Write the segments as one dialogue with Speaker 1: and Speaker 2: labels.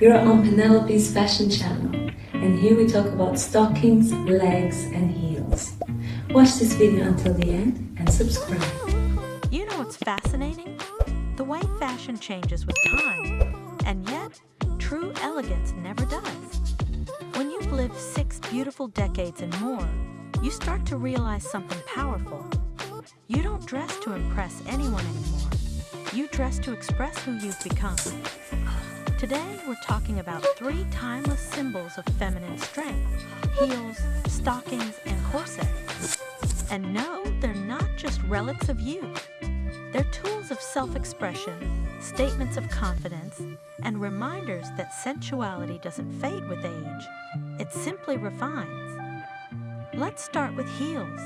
Speaker 1: You're on Penelope's fashion channel, and here we talk about stockings, legs, and heels. Watch this video until the end and subscribe.
Speaker 2: You know what's fascinating? The way fashion changes with time, and yet true elegance never does. When you've lived 6 beautiful decades and more, you start to realize something powerful. You don't dress to impress anyone anymore. You dress to express who you've become. Today, we're talking about 3 timeless symbols of feminine strength: heels, stockings, and corsets. And no, they're not just relics of youth. They're tools of self-expression, statements of confidence, and reminders that sensuality doesn't fade with age. It simply refines. Let's start with heels.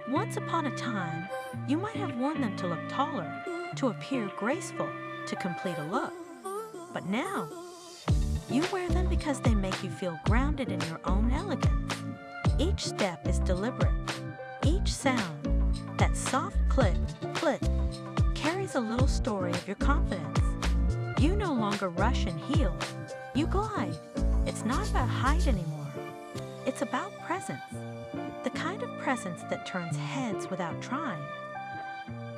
Speaker 2: Once upon a time, you might have worn them to look taller, to appear graceful, to complete a look. But now, you wear them because they make you feel grounded in your own elegance. Each step is deliberate. Each sound, that soft click, click, carries a little story of your confidence. You no longer rush in heels. You glide. It's not about height anymore. It's about presence. The kind of presence that turns heads without trying.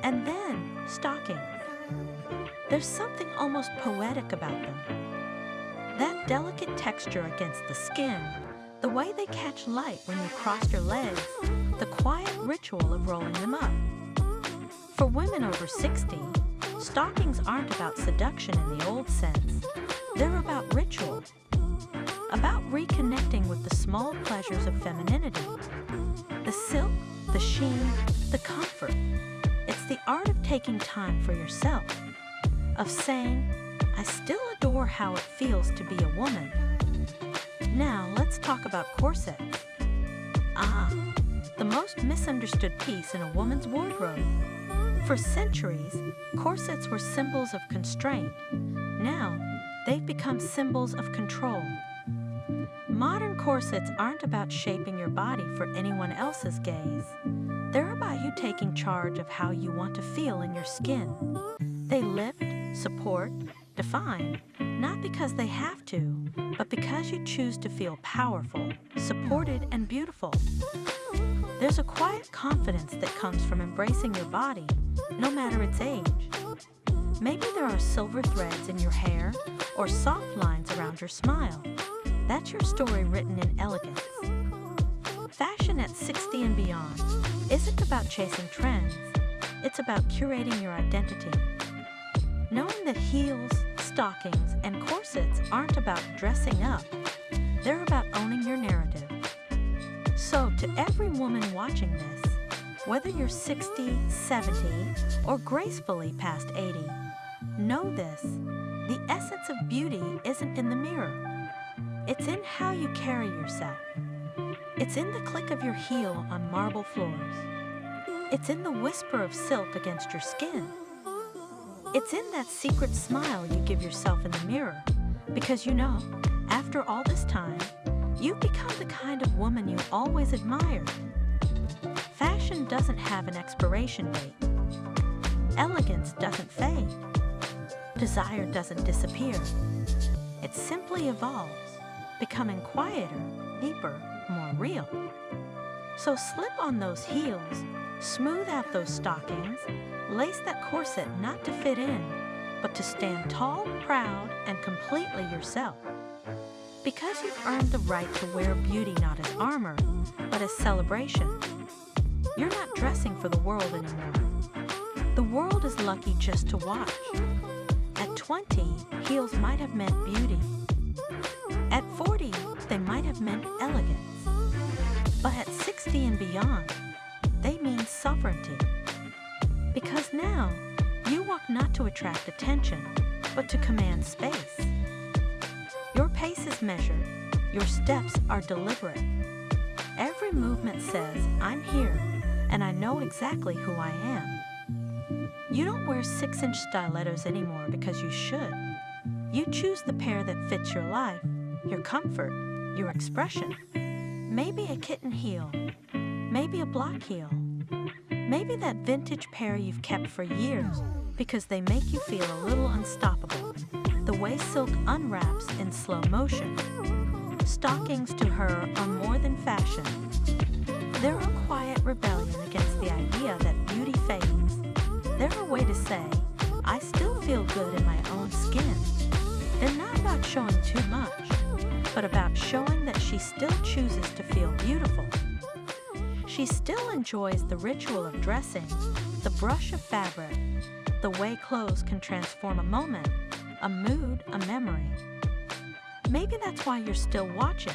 Speaker 2: And then, stockings. There's something almost poetic about them. That delicate texture against the skin, the way they catch light when you cross your legs, the quiet ritual of rolling them up. For women over 60, stockings aren't about seduction in the old sense. They're about ritual, about reconnecting with the small pleasures of femininity. The silk, the sheen, the comfort. It's the art of taking time for yourself, of saying, I still adore how it feels to be a woman. Now, let's talk about corsets. The most misunderstood piece in a woman's wardrobe. For centuries, corsets were symbols of constraint. Now, they've become symbols of control. Modern corsets aren't about shaping your body for anyone else's gaze. They're about you taking charge of how you want to feel in your skin. They lift, support, define, not because they have to, but because you choose to feel powerful, supported, and beautiful. There's a quiet confidence that comes from embracing your body, no matter its age. Maybe there are silver threads in your hair or soft lines around your smile. That's your story written in elegance. Fashion at 60 and beyond isn't about chasing trends. It's about curating your identity. Knowing that heels, stockings, and corsets aren't about dressing up. They're about owning your narrative. So, to every woman watching this, whether you're 60, 70, or gracefully past 80, know this: the essence of beauty isn't in the mirror. It's in how you carry yourself. It's in the click of your heel on marble floors. It's in the whisper of silk against your skin. It's in that secret smile you give yourself in the mirror, because you know, after all this time, you've become the kind of woman you always admired. Fashion doesn't have an expiration date. Elegance doesn't fade. Desire doesn't disappear. It simply evolves, becoming quieter, deeper, more real. So slip on those heels, smooth out those stockings, lace that corset not to fit in, but to stand tall, proud, and completely yourself. Because you've earned the right to wear beauty not as armor, but as celebration. You're not dressing for the world anymore. The world is lucky just to watch. At 20, heels might have meant beauty. At 40, they might have meant elegance. But at 60 and beyond, they mean sovereignty. Because now, you walk not to attract attention, but to command space. Your pace is measured, your steps are deliberate. Every movement says, I'm here, and I know exactly who I am. You don't wear 6-inch stilettos anymore because you should. You choose the pair that fits your life, your comfort, your expression. Maybe a kitten heel, maybe a block heel. Maybe that vintage pair you've kept for years because they make you feel a little unstoppable. The way silk unwraps in slow motion. Stockings to her are more than fashion. They're a quiet rebellion against the idea that beauty fades. They're a way to say, I still feel good in my own skin. They're not about showing too much, but about showing that she still chooses to feel beautiful. She still enjoys the ritual of dressing, the brush of fabric, the way clothes can transform a moment, a mood, a memory. Maybe that's why you're still watching.